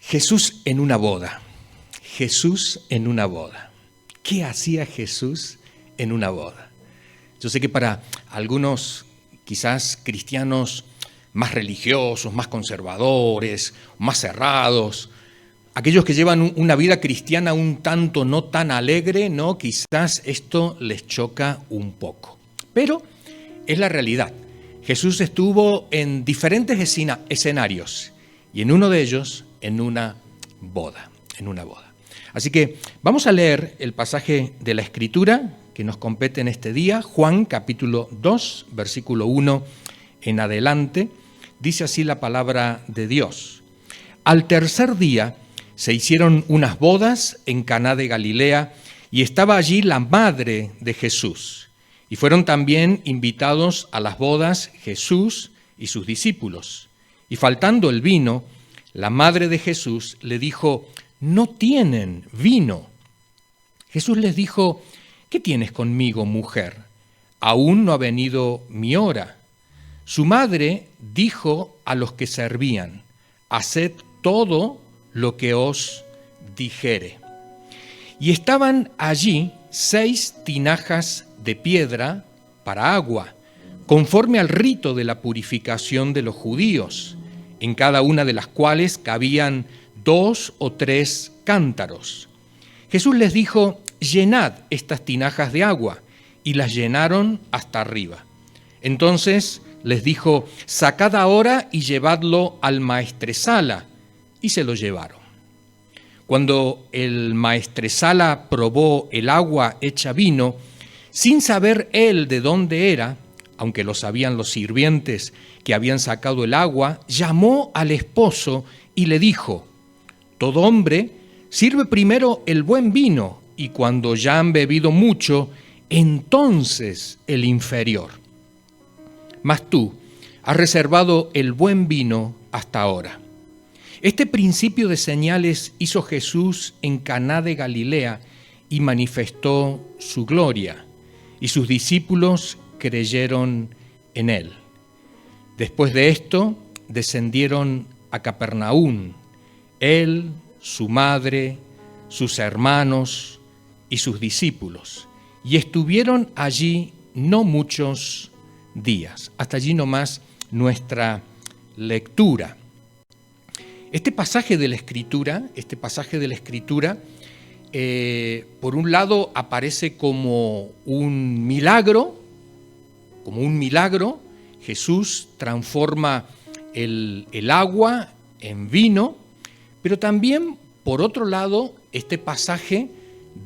Jesús en una boda. Jesús en una boda. ¿Qué hacía Jesús en una boda? Yo sé que para algunos, quizás cristianos más religiosos, más conservadores, más cerrados, aquellos que llevan una vida cristiana un tanto no tan alegre, ¿no? Quizás esto les choca un poco. Pero es la realidad. Jesús estuvo en diferentes escenarios y en uno de ellos en una boda. Así que vamos a leer el pasaje de la Escritura que nos compete en este día, Juan capítulo 2, versículo 1 en adelante. Dice así la palabra de Dios. Al tercer día se hicieron unas bodas en Caná de Galilea y estaba allí la madre de Jesús. Y fueron también invitados a las bodas Jesús y sus discípulos. Y faltando el vino, la madre de Jesús le dijo: no tienen vino. Jesús les dijo: ¿qué tienes conmigo, mujer? Aún no ha venido mi hora. Su madre dijo a los que servían: haced todo lo que os dijere. Y estaban allí 6 tinajas de piedra para agua, conforme al rito de la purificación de los judíos, en cada una de las cuales cabían 2 o 3 cántaros. Jesús les dijo: llenad estas tinajas de agua, y las llenaron hasta arriba. Entonces les dijo: sacad ahora y llevadlo al maestresala, y se lo llevaron. Cuando el maestresala probó el agua hecha vino, sin saber él de dónde era, aunque lo sabían los sirvientes que habían sacado el agua, llamó al esposo y le dijo: todo hombre sirve primero el buen vino, y cuando ya han bebido mucho, entonces el inferior. Mas tú has reservado el buen vino hasta ahora. Este principio de señales hizo Jesús en Caná de Galilea y manifestó su gloria, y sus discípulos creyeron en él. Después de esto, descendieron a Capernaum, él, su madre, sus hermanos y sus discípulos, y estuvieron allí no muchos días. Hasta allí nomás nuestra lectura. Este pasaje de la Escritura, por un lado aparece como un milagro. Jesús transforma el agua en vino, pero también, por otro lado, este pasaje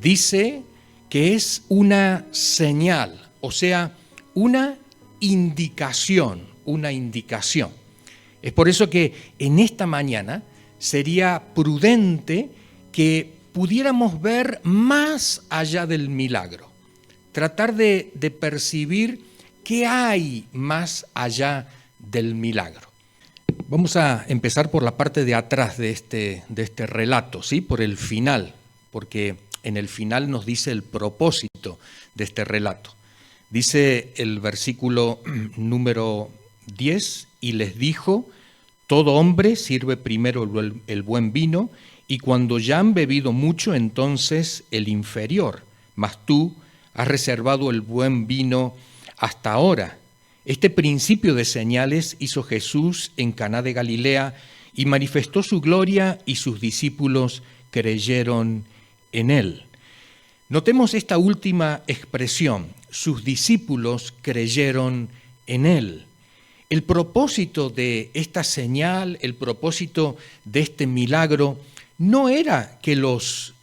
dice que es una señal, o sea, una indicación. Es por eso que en esta mañana sería prudente que pudiéramos ver más allá del milagro, tratar de percibir qué hay más allá del milagro. Vamos a empezar por la parte de atrás de este relato, ¿sí? Por el final, porque en el final nos dice el propósito de este relato. Dice el versículo número 10, y les dijo: todo hombre sirve primero el buen vino, y cuando ya han bebido mucho, entonces el inferior. Mas tú has reservado el buen vino hasta ahora. Este principio de señales hizo Jesús en Caná de Galilea y manifestó su gloria, y sus discípulos creyeron en él. Notemos esta última expresión: sus discípulos creyeron en él. El propósito de esta señal, el propósito de este milagro, no era que los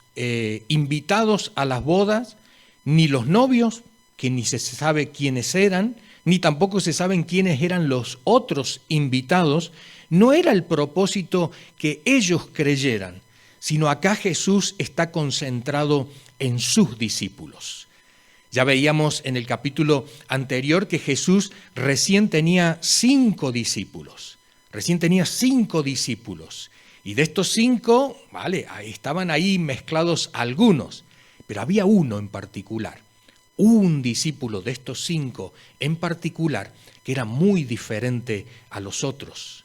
invitados a las bodas, ni los novios, que ni se sabe quiénes eran, ni tampoco se saben quiénes eran los otros invitados, no era el propósito que ellos creyeran, sino acá Jesús está concentrado en sus discípulos. Ya veíamos en el capítulo anterior que Jesús recién tenía 5 discípulos. Y de estos 5, estaban ahí mezclados algunos, pero había uno en particular, un discípulo de estos 5 en particular, que era muy diferente a los otros.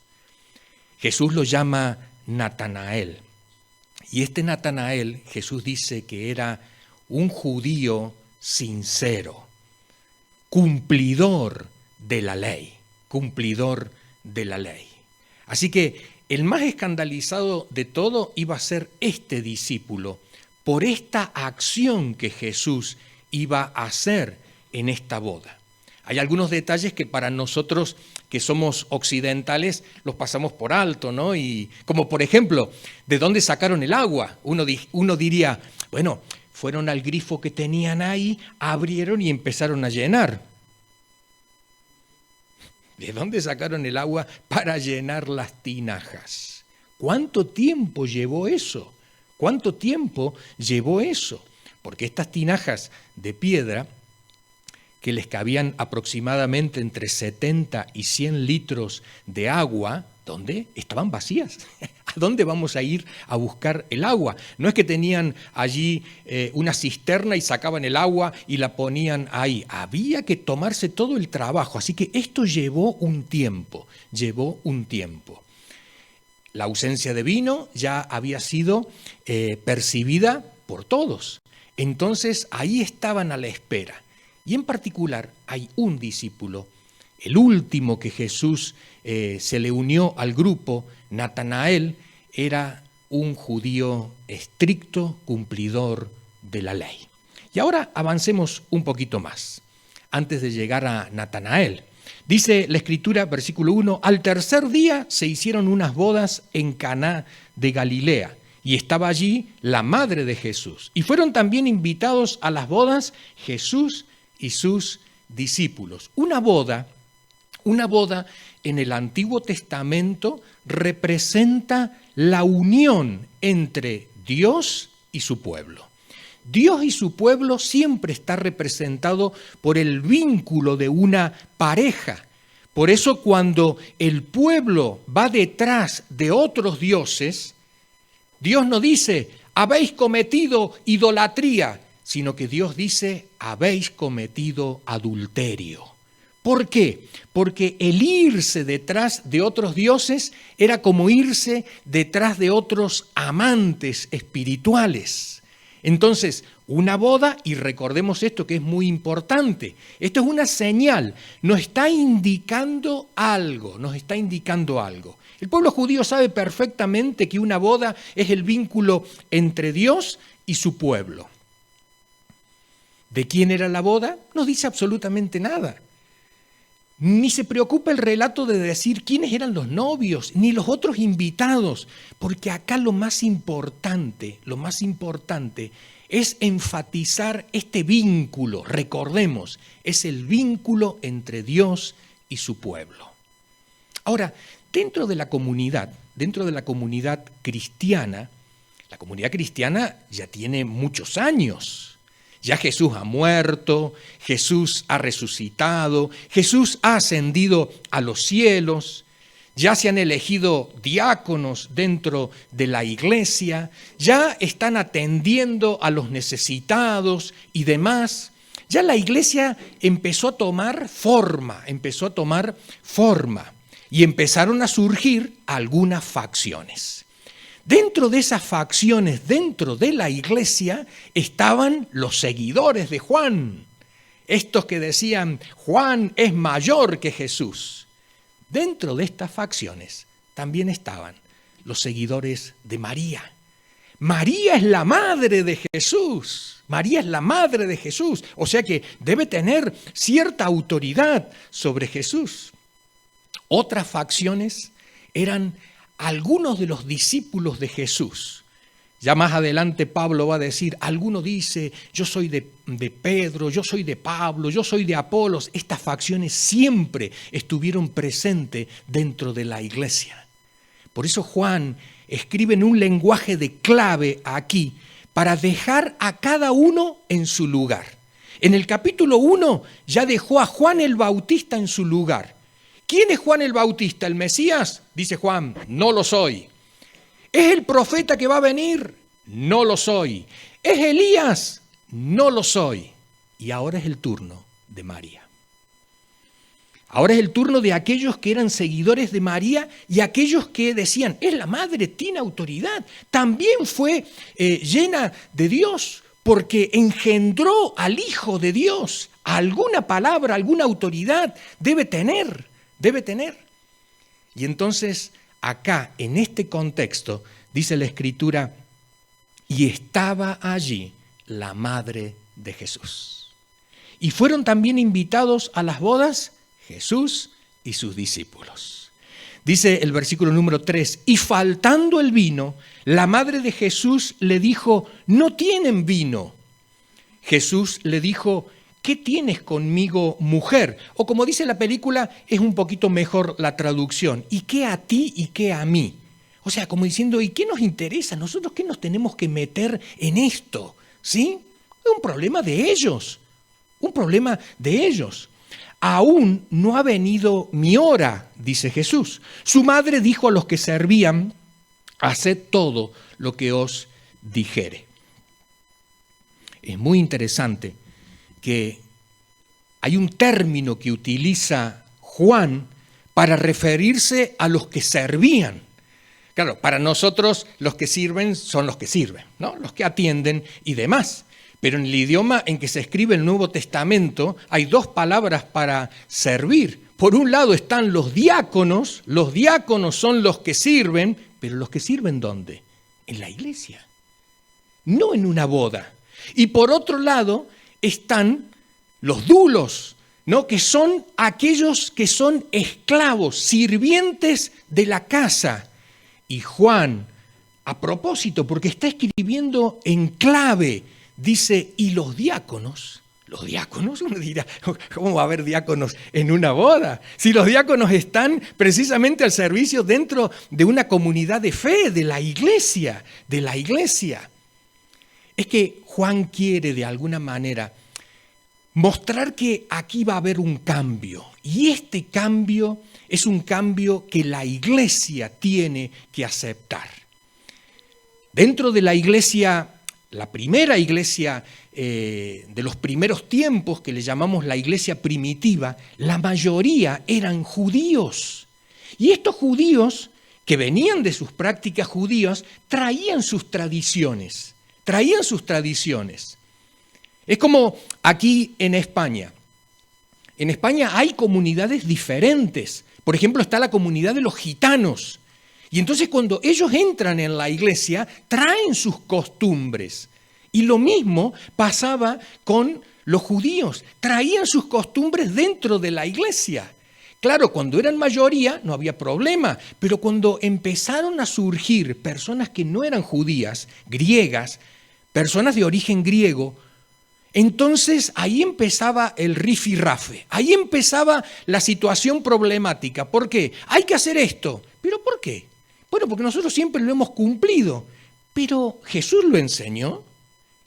Jesús lo llama Natanael. Y este Natanael, Jesús dice que era un judío sincero, cumplidor de la ley, cumplidor de la ley. Así que el más escandalizado de todo iba a ser este discípulo por esta acción que Jesús iba a hacer en esta boda. Hay algunos detalles que para nosotros que somos occidentales los pasamos por alto, ¿no? Y como por ejemplo, ¿de dónde sacaron el agua? Uno diría, bueno, fueron al grifo que tenían ahí, abrieron y empezaron a llenar. ¿De dónde sacaron el agua para llenar las tinajas? ¿Cuánto tiempo llevó eso? ¿Cuánto tiempo llevó eso? Porque estas tinajas de piedra, que les cabían aproximadamente entre 70 y 100 litros de agua, ¿dónde? Estaban vacías. ¿A dónde vamos a ir a buscar el agua? No es que tenían allí una cisterna y sacaban el agua y la ponían ahí. Había que tomarse todo el trabajo. Así que esto llevó un tiempo, La ausencia de vino ya había sido percibida por todos. Entonces ahí estaban a la espera. Y en particular hay un discípulo, el último que Jesús se le unió al grupo, Natanael, era un judío estricto, cumplidor de la ley. Y ahora avancemos un poquito más, antes de llegar a Natanael. Dice la Escritura, versículo 1, al tercer día se hicieron unas bodas en Caná de Galilea, y estaba allí la madre de Jesús. Y fueron también invitados a las bodas Jesús y sus discípulos. Una boda en el Antiguo Testamento representa la unión entre Dios y su pueblo. Dios y su pueblo siempre está representado por el vínculo de una pareja. Por eso cuando el pueblo va detrás de otros dioses, Dios no dice, habéis cometido idolatría, sino que Dios dice, habéis cometido adulterio. ¿Por qué? Porque el irse detrás de otros dioses era como irse detrás de otros amantes espirituales. Entonces, una boda, y recordemos esto que es muy importante, esto es una señal, nos está indicando algo. El pueblo judío sabe perfectamente que una boda es el vínculo entre Dios y su pueblo. ¿De quién era la boda? No dice absolutamente nada. Ni se preocupa el relato de decir quiénes eran los novios, ni los otros invitados, porque acá lo más importante es enfatizar este vínculo. Recordemos, es el vínculo entre Dios y su pueblo. Ahora, dentro de la comunidad cristiana, la comunidad cristiana ya tiene muchos años. Ya Jesús ha muerto, Jesús ha resucitado, Jesús ha ascendido a los cielos, ya se han elegido diáconos dentro de la iglesia, ya están atendiendo a los necesitados y demás. Ya la iglesia empezó a tomar forma y empezaron a surgir algunas facciones. Dentro de esas facciones, dentro de la iglesia, estaban los seguidores de Juan. Estos que decían, Juan es mayor que Jesús. Dentro de estas facciones también estaban los seguidores de María. María es la madre de Jesús. O sea que debe tener cierta autoridad sobre Jesús. Otras facciones eran algunos de los discípulos de Jesús. Ya más adelante Pablo va a decir, alguno dice, yo soy de Pedro, yo soy de Pablo, yo soy de Apolos. Estas facciones siempre estuvieron presentes dentro de la iglesia. Por eso Juan escribe en un lenguaje de clave aquí, para dejar a cada uno en su lugar. En el capítulo 1 ya dejó a Juan el Bautista en su lugar. ¿Quién es Juan el Bautista? ¿El Mesías? Dice Juan, no lo soy. ¿Es el profeta que va a venir? No lo soy. ¿Es Elías? No lo soy. Y ahora es el turno de María. Ahora es el turno de aquellos que eran seguidores de María y aquellos que decían, es la madre, tiene autoridad. También fue llena de Dios porque engendró al Hijo de Dios. Alguna palabra, alguna autoridad debe tener. Y entonces acá, en este contexto, dice la Escritura, y estaba allí la madre de Jesús. Y fueron también invitados a las bodas Jesús y sus discípulos. Dice el versículo número 3, y faltando el vino, la madre de Jesús le dijo, no tienen vino. Jesús le dijo, ¿qué tienes conmigo, mujer? O como dice la película, es un poquito mejor la traducción, ¿y qué a ti y qué a mí? O sea, como diciendo, ¿y qué nos interesa? ¿Nosotros qué nos tenemos que meter en esto? ¿Sí? Es un problema de ellos, Aún no ha venido mi hora, dice Jesús. Su madre dijo a los que servían, haced todo lo que os dijere. Es muy interesante que hay un término que utiliza Juan para referirse a los que servían. Claro, para nosotros los que sirven son los que sirven, ¿no? Los que atienden y demás. Pero en el idioma en que se escribe el Nuevo Testamento hay dos palabras para servir. Por un lado están los diáconos son los que sirven, pero los que sirven ¿dónde? En la iglesia, no en una boda. Y por otro lado están los dulos, ¿no? Que son aquellos que son esclavos, sirvientes de la casa. Y Juan, a propósito, porque está escribiendo en clave, dice, y los diáconos, uno dirá, ¿cómo va a haber diáconos en una boda? Si los diáconos están precisamente al servicio dentro de una comunidad de fe, de la iglesia. Es que Juan quiere de alguna manera mostrar que aquí va a haber un cambio, y este cambio es un cambio que la iglesia tiene que aceptar. Dentro de la iglesia, la primera iglesia de los primeros tiempos, que le llamamos la iglesia primitiva, la mayoría eran judíos. Y estos judíos, que venían de sus prácticas judías, traían sus tradiciones. Es como aquí en España. En España hay comunidades diferentes. Por ejemplo, está la comunidad de los gitanos. Y entonces cuando ellos entran en la iglesia, traen sus costumbres. Y lo mismo pasaba con los judíos. Traían sus costumbres dentro de la iglesia. Claro, cuando eran mayoría no había problema, pero cuando empezaron a surgir personas que no eran judías, griegas, personas de origen griego, entonces ahí empezaba el rifirrafe, ahí empezaba la situación problemática. ¿Por qué? Hay que hacer esto. ¿Pero por qué? Bueno, porque nosotros siempre lo hemos cumplido. Pero Jesús lo enseñó.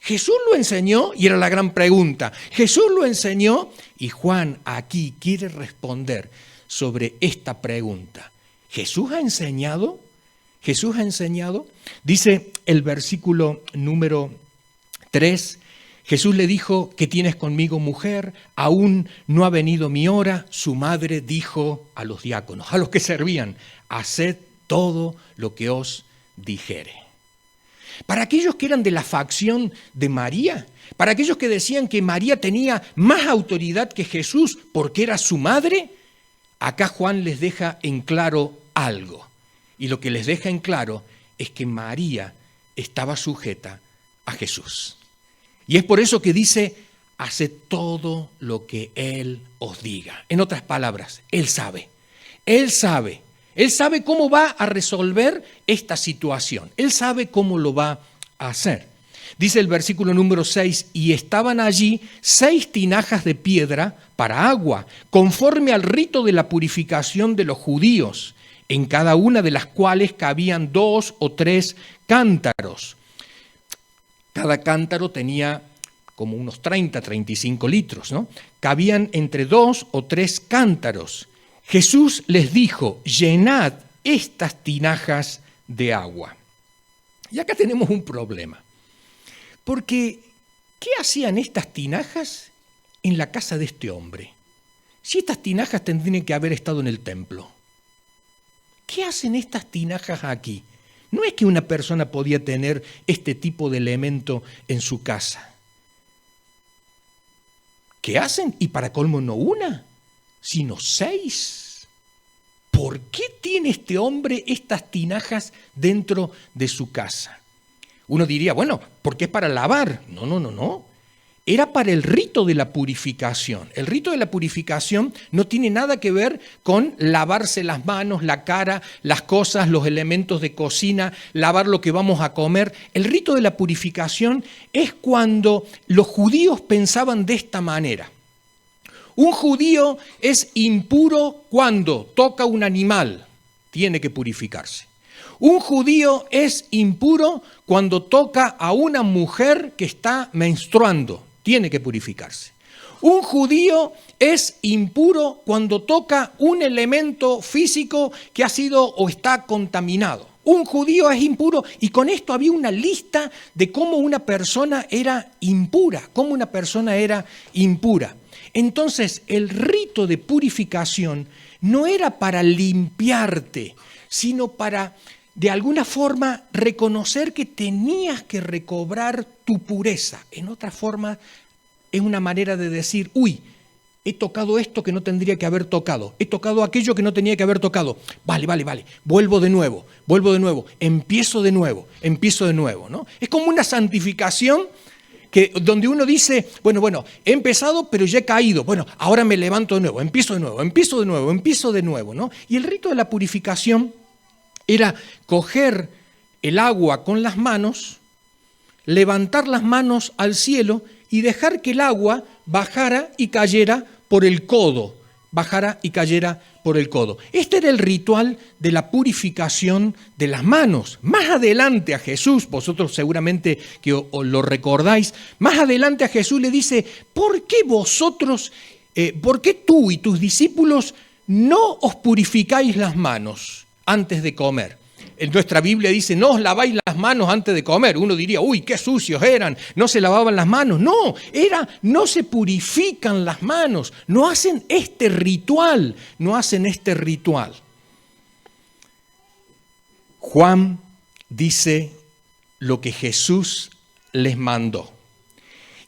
Jesús lo enseñó y era la gran pregunta. Jesús lo enseñó y Juan aquí quiere responder sobre esta pregunta. ¿Jesús ha enseñado? ¿Jesús ha enseñado? Dice el versículo número 3, Jesús le dijo, ¿qué tienes conmigo, mujer? Aún no ha venido mi hora. Su madre dijo a los diáconos, a los que servían, haced todo lo que os dijere. Para aquellos que eran de la facción de María, para aquellos que decían que María tenía más autoridad que Jesús porque era su madre, acá Juan les deja en claro algo. Y lo que les deja en claro es que María estaba sujeta a Jesús. Y es por eso que dice, haced todo lo que Él os diga. En otras palabras, Él sabe cómo va a resolver esta situación. Él sabe cómo lo va a hacer. Dice el versículo número 6, y estaban allí 6 tinajas de piedra para agua, conforme al rito de la purificación de los judíos, en cada una de las cuales cabían 2 o 3 cántaros. Cada cántaro tenía como unos 35 litros, ¿no? Cabían entre 2 o 3 cántaros. Jesús les dijo, llenad estas tinajas de agua. Y acá tenemos un problema. Porque, ¿qué hacían estas tinajas en la casa de este hombre? si estas tinajas tendrían que haber estado en el templo? ¿Qué hacen estas tinajas aquí? No es que una persona podía tener este tipo de elemento en su casa. ¿Qué hacen? Y para colmo no una, sino 6. ¿Por qué tiene este hombre estas tinajas dentro de su casa? Uno diría, bueno, porque es para lavar. No. Era para el rito de la purificación. El rito de la purificación no tiene nada que ver con lavarse las manos, la cara, las cosas, los elementos de cocina, lavar lo que vamos a comer. El rito de la purificación es cuando los judíos pensaban de esta manera. Un judío es impuro cuando toca un animal, tiene que purificarse. Un judío es impuro cuando toca a una mujer que está menstruando, tiene que purificarse. Un judío es impuro cuando toca un elemento físico que ha sido o está contaminado. Un judío es impuro, y con esto había una lista de cómo una persona era impura, Entonces, el rito de purificación no era para limpiarte, sino para, de alguna forma, reconocer que tenías que recobrar tu pureza. En otra forma, es una manera de decir, he tocado esto que no tendría que haber tocado, he tocado aquello que no tenía que haber tocado. Vale, vuelvo de nuevo, empiezo de nuevo, ¿no? Es como una santificación donde uno dice, bueno, he empezado, pero ya he caído. Bueno, ahora me levanto de nuevo, empiezo de nuevo, ¿no? Y el rito de la purificación era coger el agua con las manos, levantar las manos al cielo y dejar que el agua bajara y cayera por el codo. Este era el ritual de la purificación de las manos. Más adelante a Jesús, vosotros seguramente que os lo recordáis, más adelante a Jesús le dice, ¿por qué tú y tus discípulos no os purificáis las manos antes de comer? En nuestra Biblia dice, no os laváis las manos antes de comer. Uno diría, qué sucios eran, no se lavaban las manos. No se purifican las manos, no hacen este ritual. Juan dice lo que Jesús les mandó.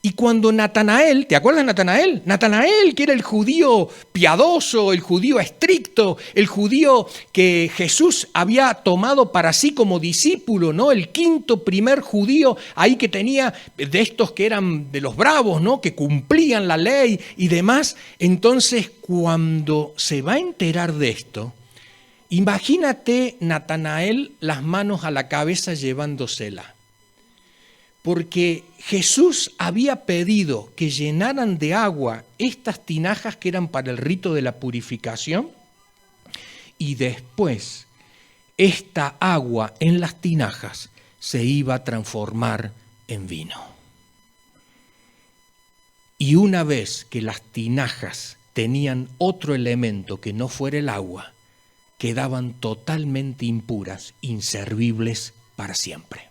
Y cuando Natanael, ¿te acuerdas de Natanael? Natanael, que era el judío piadoso, el judío estricto, el judío que Jesús había tomado para sí como discípulo, ¿no? El primer judío ahí que tenía, de estos que eran de los bravos, ¿no? Que cumplían la ley y demás. Entonces, cuando se va a enterar de esto, imagínate Natanael las manos a la cabeza llevándosela. Porque Jesús había pedido que llenaran de agua estas tinajas que eran para el rito de la purificación, y después esta agua en las tinajas se iba a transformar en vino. Y una vez que las tinajas tenían otro elemento que no fuera el agua, quedaban totalmente impuras, inservibles para siempre.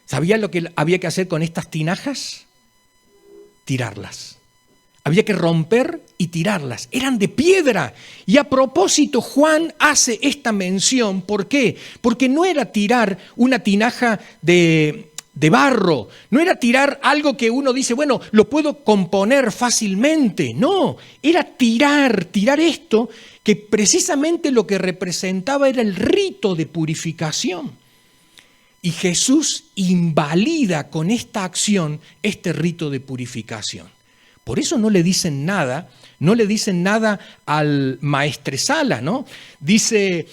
¿Sabían lo que había que hacer con estas tinajas? Tirarlas. Había que romper y tirarlas. Eran de piedra. Y a propósito, Juan hace esta mención. ¿Por qué? Porque no era tirar una tinaja de barro. No era tirar algo que uno dice, bueno, lo puedo componer fácilmente. No, era tirar esto que precisamente lo que representaba era el rito de purificación. Y Jesús invalida con esta acción este rito de purificación. Por eso no le dicen nada al maestresala, ¿no? Dice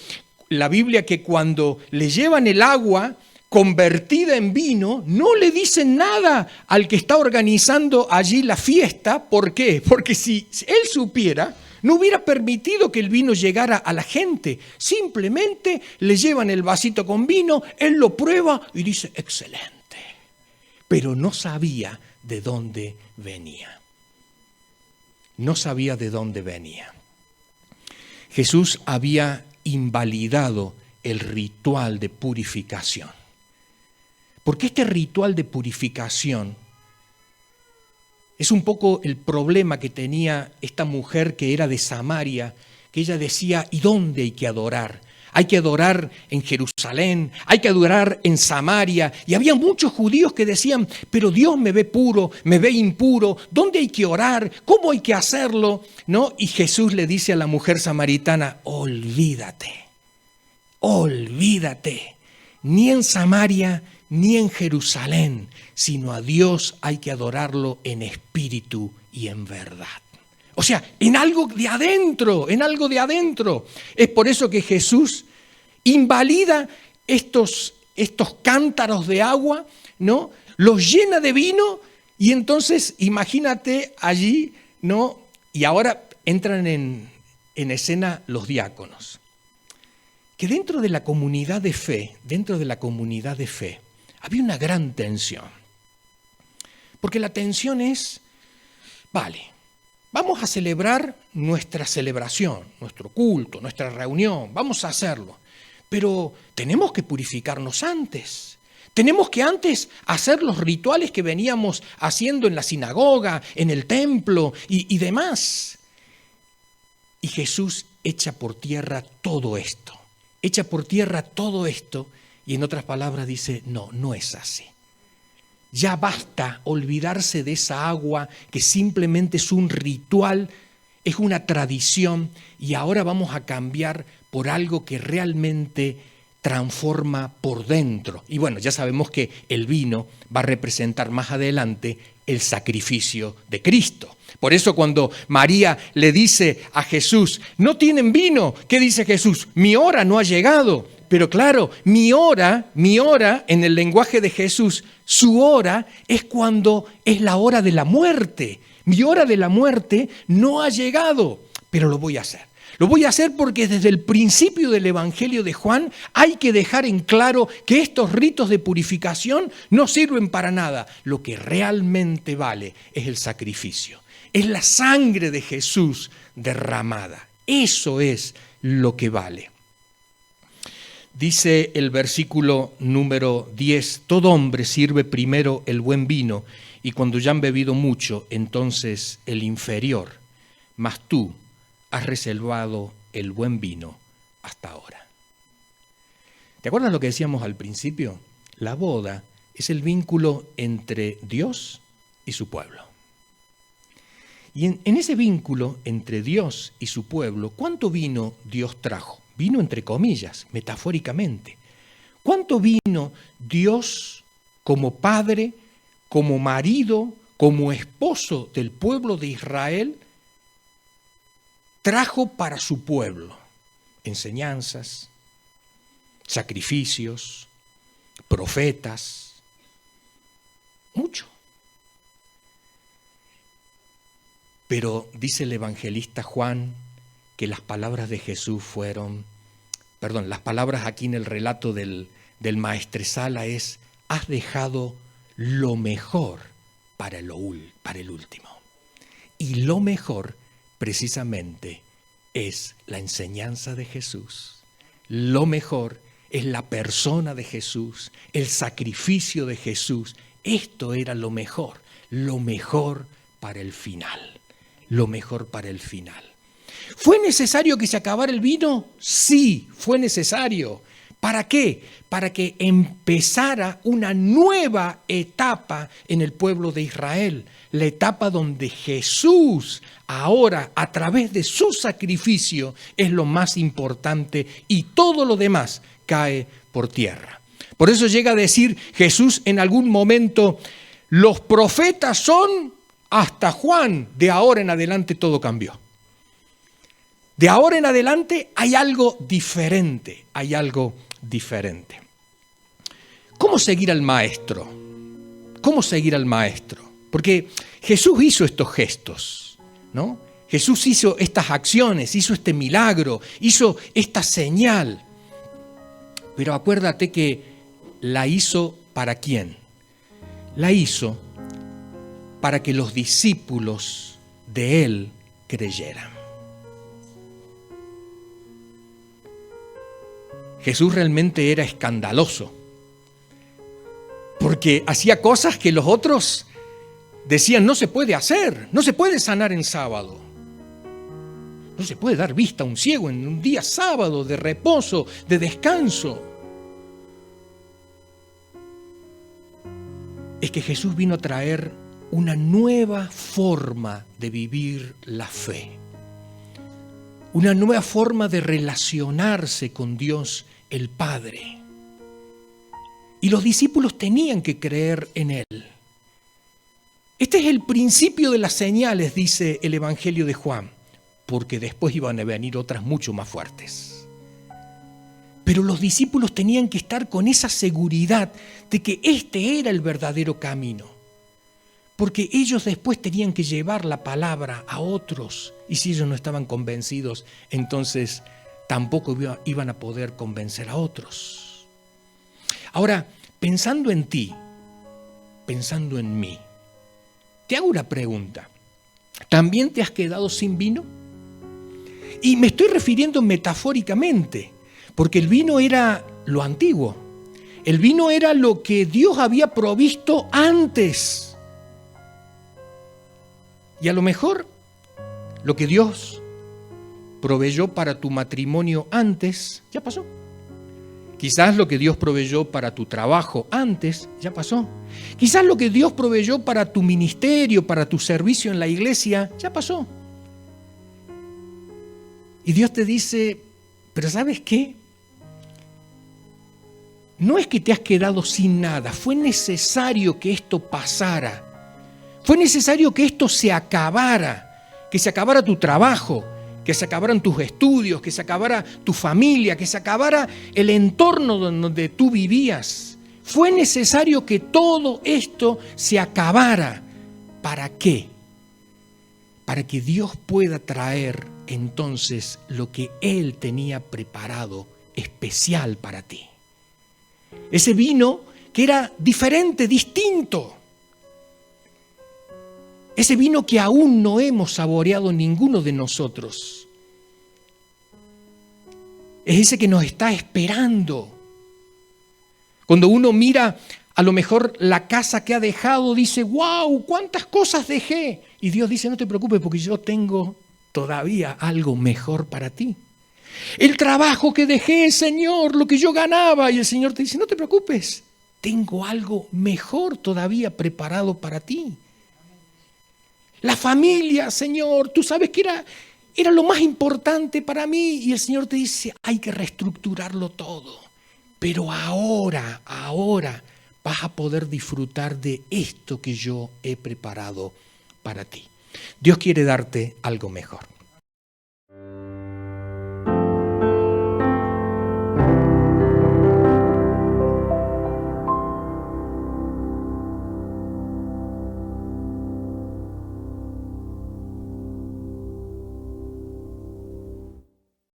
la Biblia que cuando le llevan el agua convertida en vino, no le dicen nada al que está organizando allí la fiesta. ¿Por qué? Porque si él supiera, no hubiera permitido que el vino llegara a la gente. Simplemente le llevan el vasito con vino, él lo prueba y dice, excelente. Pero no sabía de dónde venía. Jesús había invalidado el ritual de purificación. Porque este ritual de purificación Es un poco el problema que tenía esta mujer que era de Samaria, que ella decía, ¿y dónde hay que adorar? Hay que adorar en Jerusalén, hay que adorar en Samaria. Y había muchos judíos que decían, pero Dios me ve puro, me ve impuro, ¿dónde hay que orar? ¿Cómo hay que hacerlo? ¿No? Y Jesús le dice a la mujer samaritana, olvídate, ni en Samaria ni en Jerusalén, sino a Dios hay que adorarlo en espíritu y en verdad. O sea, en algo de adentro, en algo de adentro. Es por eso que Jesús invalida estos cántaros de agua, ¿no? Los llena de vino y entonces imagínate allí, ¿no? Y ahora entran en escena los diáconos. Que dentro de la comunidad de fe, había una gran tensión. Porque la tensión es, vale, vamos a celebrar nuestra celebración, nuestro culto, nuestra reunión, vamos a hacerlo. Pero tenemos que purificarnos antes. Tenemos que antes hacer los rituales que veníamos haciendo en la sinagoga, en el templo y demás. Y Jesús echa por tierra todo esto. Y en otras palabras dice, no es así. Ya basta olvidarse de esa agua que simplemente es un ritual, es una tradición y ahora vamos a cambiar por algo que realmente transforma por dentro. Y bueno, ya sabemos que el vino va a representar más adelante el sacrificio de Cristo. Por eso cuando María le dice a Jesús, no tienen vino, ¿qué dice Jesús? Mi hora no ha llegado. Pero claro, mi hora, en el lenguaje de Jesús, su hora es cuando es la hora de la muerte. Mi hora de la muerte no ha llegado, pero lo voy a hacer. Lo voy a hacer porque desde el principio del Evangelio de Juan hay que dejar en claro que estos ritos de purificación no sirven para nada. Lo que realmente vale es el sacrificio. Es la sangre de Jesús derramada. Eso es lo que vale. Dice el versículo número 10, todo hombre sirve primero el buen vino y cuando ya han bebido mucho, entonces el inferior. Mas tú has reservado el buen vino hasta ahora. ¿Te acuerdas lo que decíamos al principio? La boda es el vínculo entre Dios y su pueblo. Y en ese vínculo entre Dios y su pueblo, ¿cuánto vino Dios trajo? Vino entre comillas, metafóricamente. ¿Cuánto vino Dios como padre, como marido, como esposo del pueblo de Israel trajo para su pueblo? Enseñanzas, sacrificios, profetas, mucho. Pero dice el evangelista Juan que las palabras de Jesús las palabras aquí en el relato del maestresala es, has dejado lo mejor para el último. Y lo mejor precisamente es la enseñanza de Jesús. Lo mejor es la persona de Jesús, el sacrificio de Jesús. Esto era lo mejor para el final. Lo mejor para el final. ¿Fue necesario que se acabara el vino? Sí, fue necesario. ¿Para qué? Para que empezara una nueva etapa en el pueblo de Israel. La etapa donde Jesús ahora, a través de su sacrificio, es lo más importante y todo lo demás cae por tierra. Por eso llega a decir Jesús en algún momento, los profetas son hasta Juan, de ahora en adelante todo cambió. De ahora en adelante hay algo diferente, ¿Cómo seguir al maestro? Porque Jesús hizo estos gestos, ¿no? Jesús hizo estas acciones, hizo este milagro, hizo esta señal. Pero acuérdate que la hizo ¿para quién? La hizo para que los discípulos de él creyeran. Jesús realmente era escandaloso, porque hacía cosas que los otros decían, no se puede hacer, no se puede sanar en sábado. No se puede dar vista a un ciego en un día sábado de reposo, de descanso. Es que Jesús vino a traer una nueva forma de vivir la fe. Una nueva forma de relacionarse con Dios el Padre. Y los discípulos tenían que creer en Él. Este es el principio de las señales, dice el Evangelio de Juan, porque después iban a venir otras mucho más fuertes. Pero los discípulos tenían que estar con esa seguridad de que este era el verdadero camino. Porque ellos después tenían que llevar la palabra a otros. Y si ellos no estaban convencidos, entonces tampoco iban a poder convencer a otros. Ahora, pensando en ti, pensando en mí, te hago una pregunta. ¿También te has quedado sin vino? Y me estoy refiriendo metafóricamente, porque el vino era lo antiguo. El vino era lo que Dios había provisto antes. Y a lo mejor lo que Dios proveyó para tu matrimonio antes, ya pasó. Quizás lo que Dios proveyó para tu trabajo antes, ya pasó. Quizás lo que Dios proveyó para tu ministerio, para tu servicio en la iglesia, ya pasó. Y Dios te dice, pero ¿sabes qué? No es que te has quedado sin nada, fue necesario que esto pasara. Fue necesario que esto se acabara, que se acabara tu trabajo, que se acabaran tus estudios, que se acabara tu familia, que se acabara el entorno donde tú vivías. Fue necesario que todo esto se acabara. ¿Para qué? Para que Dios pueda traer entonces lo que Él tenía preparado especial para ti. Ese vino que era diferente, distinto. Ese vino que aún no hemos saboreado ninguno de nosotros. Es ese que nos está esperando. Cuando uno mira a lo mejor la casa que ha dejado, dice, wow, cuántas cosas dejé. Y Dios dice, no te preocupes porque yo tengo todavía algo mejor para ti. El trabajo que dejé, Señor, lo que yo ganaba. Y el Señor te dice, no te preocupes, tengo algo mejor todavía preparado para ti. La familia, Señor, tú sabes que era lo más importante para mí. Y el Señor te dice, hay que reestructurarlo todo. Pero ahora vas a poder disfrutar de esto que yo he preparado para ti. Dios quiere darte algo mejor.